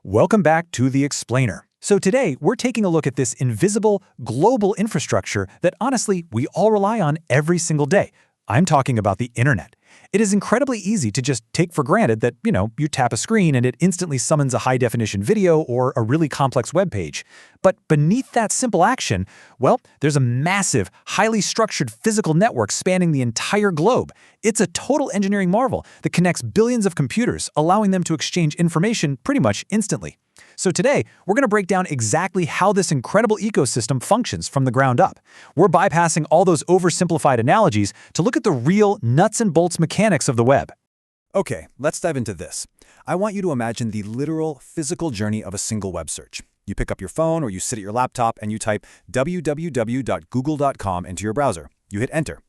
Welcome back to The Explainer. So today, we're taking a look at this invisible, global infrastructure that honestly, we all rely on every single day. I'm talking about the internet. It is incredibly easy to just take for granted that, you tap a screen and it instantly summons a high-definition video or a really complex web page. But beneath that simple action, well, there's a massive, highly structured physical network spanning the entire globe. It's a total engineering marvel that connects billions of computers, allowing them to exchange information pretty much instantly. So today, we're going to break down exactly how this incredible ecosystem functions from the ground up. We're bypassing all those oversimplified analogies to look at the real nuts and bolts mechanics of the web. Okay, let's dive into this. I want you to imagine the literal, physical journey of a single web search. You pick up your phone or you sit at your laptop and you type www.google.com into your browser. You hit enter.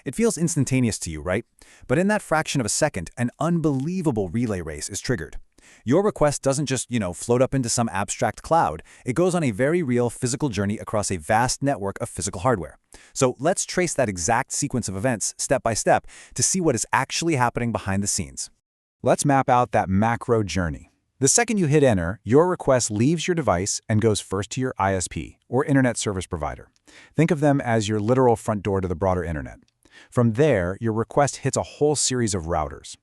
It feels instantaneous to you, right? But in that fraction of a second, an unbelievable relay race is triggered. Your request doesn't just, float up into some abstract cloud. It goes on a very real physical journey across a vast network of physical hardware. So let's trace that exact sequence of events step by step to see what is actually happening behind the scenes. Let's map out that macro journey. The second you hit enter, your request leaves your device and goes first to your ISP, or Internet Service Provider. Think of them as your literal front door to the broader internet. From there, your request hits a whole series of routers.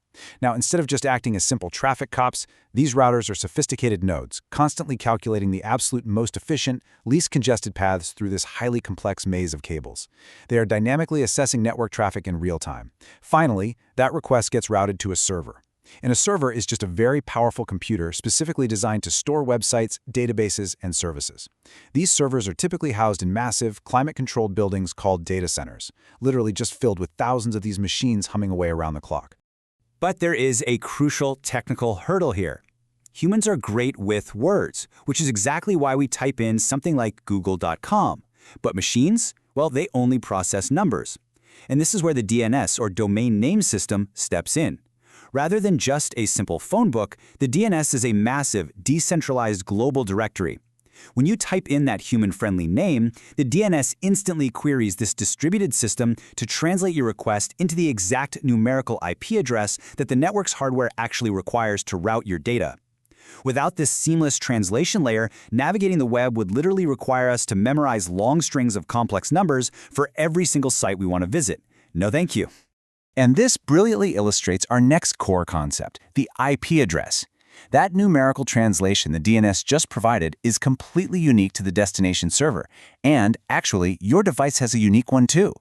Now, instead of just acting as simple traffic cops, these routers are sophisticated nodes, constantly calculating the absolute most efficient, least congested paths through this highly complex maze of cables. They are dynamically assessing network traffic in real time. Finally, that request gets routed to a server. And a server is just a very powerful computer specifically designed to store websites, databases, and services. These servers are typically housed in massive, climate-controlled buildings called data centers, literally just filled with thousands of these machines humming away around the clock. But there is a crucial technical hurdle here. Humans are great with words, which is exactly why we type in something like google.com. But machines, well, they only process numbers. And this is where the DNS, or domain name system, steps in. Rather than just a simple phone book, the DNS is a massive, decentralized global directory. When you type in that human-friendly name, the DNS instantly queries this distributed system to translate your request into the exact numerical IP address that the network's hardware actually requires to route your data. Without this seamless translation layer, navigating the web would literally require us to memorize long strings of complex numbers for every single site we want to visit. No thank you. And this brilliantly illustrates our next core concept, the IP address. That numerical translation the DNS just provided is completely unique to the destination server, and actually, your device has a unique one too.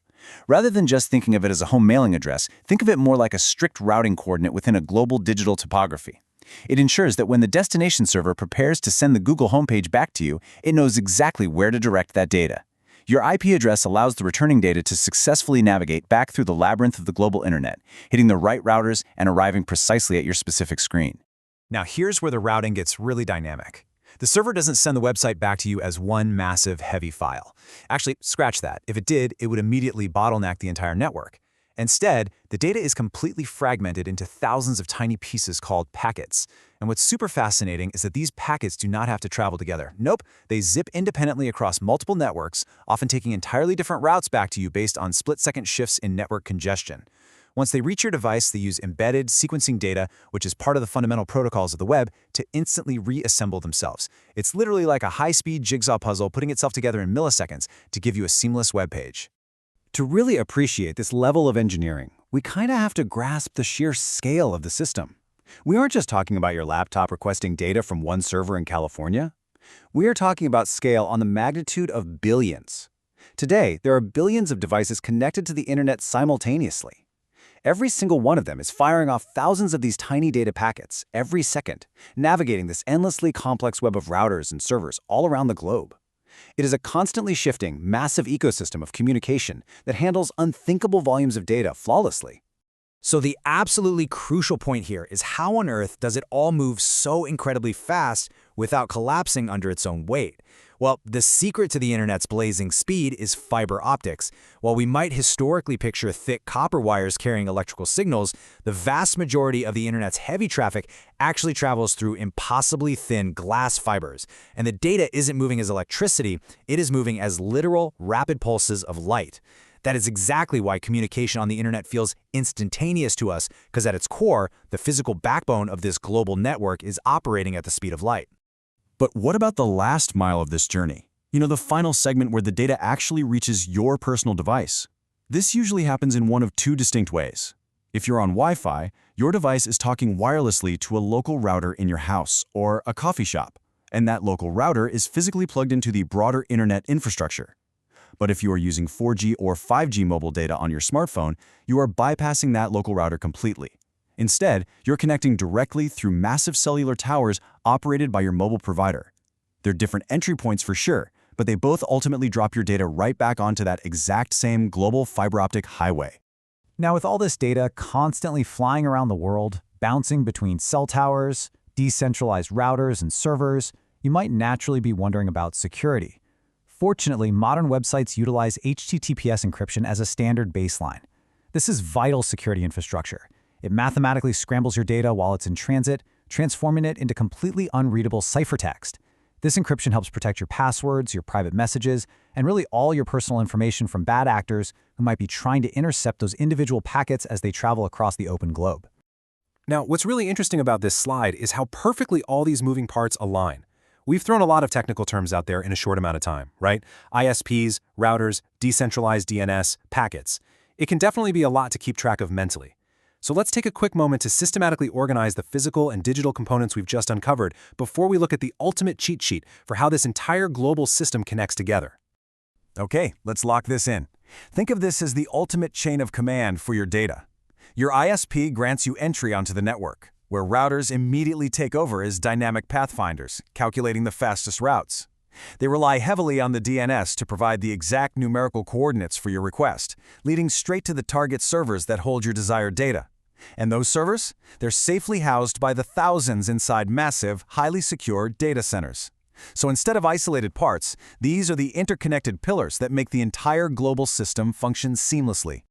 Rather than just thinking of it as a home mailing address, think of it more like a strict routing coordinate within a global digital topography. It ensures that when the destination server prepares to send the Google homepage back to you, it knows exactly where to direct that data. Your IP address allows the returning data to successfully navigate back through the labyrinth of the global internet, hitting the right routers and arriving precisely at your specific screen. Now here's where the routing gets really dynamic. The server doesn't send the website back to you as one massive, heavy file. Actually, scratch that. If it did, it would immediately bottleneck the entire network. Instead, the data is completely fragmented into thousands of tiny pieces called packets. And what's super fascinating is that these packets do not have to travel together. Nope, they zip independently across multiple networks, often taking entirely different routes back to you based on split-second shifts in network congestion. Once they reach your device, they use embedded sequencing data, which is part of the fundamental protocols of the web, to instantly reassemble themselves. It's literally like a high-speed jigsaw puzzle putting itself together in milliseconds to give you a seamless web page. To really appreciate this level of engineering, we kind of have to grasp the sheer scale of the system. We aren't just talking about your laptop requesting data from one server in California. We are talking about scale on the magnitude of billions. Today, there are billions of devices connected to the internet simultaneously. Every single one of them is firing off thousands of these tiny data packets every second, navigating this endlessly complex web of routers and servers all around the globe. It is a constantly shifting, massive ecosystem of communication that handles unthinkable volumes of data flawlessly. So the absolutely crucial point here is how on earth does it all move so incredibly fast without collapsing under its own weight? Well, the secret to the internet's blazing speed is fiber optics. While we might historically picture thick copper wires carrying electrical signals, the vast majority of the internet's heavy traffic actually travels through impossibly thin glass fibers. And the data isn't moving as electricity, it is moving as literal, rapid pulses of light. That is exactly why communication on the internet feels instantaneous to us, because at its core, the physical backbone of this global network is operating at the speed of light. But what about the last mile of this journey? The final segment where the data actually reaches your personal device. This usually happens in one of two distinct ways. If you're on Wi-Fi, your device is talking wirelessly to a local router in your house or a coffee shop, and that local router is physically plugged into the broader internet infrastructure. But if you are using 4G or 5G mobile data on your smartphone, you are bypassing that local router completely. Instead, you're connecting directly through massive cellular towers operated by your mobile provider. They're different entry points for sure, but they both ultimately drop your data right back onto that exact same global fiber-optic highway. Now, with all this data constantly flying around the world, bouncing between cell towers, decentralized routers and servers, you might naturally be wondering about security. Fortunately, modern websites utilize HTTPS encryption as a standard baseline. This is vital security infrastructure. It mathematically scrambles your data while it's in transit, transforming it into completely unreadable ciphertext. This encryption helps protect your passwords, your private messages, and really all your personal information from bad actors who might be trying to intercept those individual packets as they travel across the open globe. Now, what's really interesting about this slide is how perfectly all these moving parts align. We've thrown a lot of technical terms out there in a short amount of time, right? ISPs, routers, decentralized DNS, packets. It can definitely be a lot to keep track of mentally. So let's take a quick moment to systematically organize the physical and digital components we've just uncovered before we look at the ultimate cheat sheet for how this entire global system connects together. Okay, let's lock this in. Think of this as the ultimate chain of command for your data. Your ISP grants you entry onto the network, where routers immediately take over as dynamic pathfinders, calculating the fastest routes. They rely heavily on the DNS to provide the exact numerical coordinates for your request, leading straight to the target servers that hold your desired data. And those servers? They're safely housed by the thousands inside massive, highly secure data centers. So instead of isolated parts, these are the interconnected pillars that make the entire global system function seamlessly.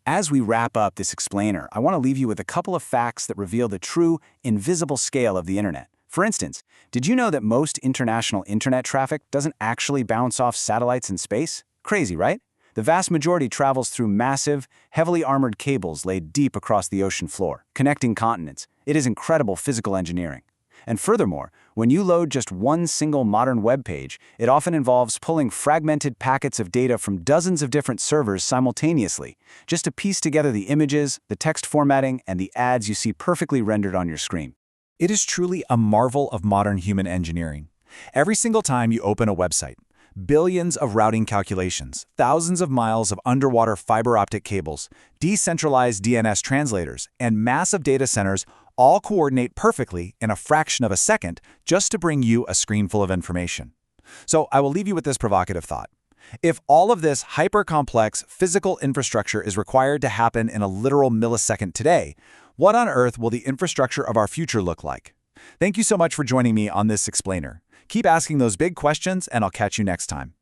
As we wrap up this explainer, I want to leave you with a couple of facts that reveal the true, invisible scale of the internet. For instance, did you know that most international internet traffic doesn't actually bounce off satellites in space? Crazy, right? The vast majority travels through massive, heavily armored cables laid deep across the ocean floor, connecting continents. It is incredible physical engineering. And furthermore, when you load just one single modern web page, it often involves pulling fragmented packets of data from dozens of different servers simultaneously, just to piece together the images, the text formatting, and the ads you see perfectly rendered on your screen. It is truly a marvel of modern human engineering. Every single time you open a website, billions of routing calculations, thousands of miles of underwater fiber-optic cables, decentralized DNS translators, and massive data centers all coordinate perfectly in a fraction of a second just to bring you a screen full of information. So I will leave you with this provocative thought. If all of this hyper-complex physical infrastructure is required to happen in a literal millisecond today, what on earth will the infrastructure of our future look like? Thank you so much for joining me on this explainer. Keep asking those big questions, and I'll catch you next time.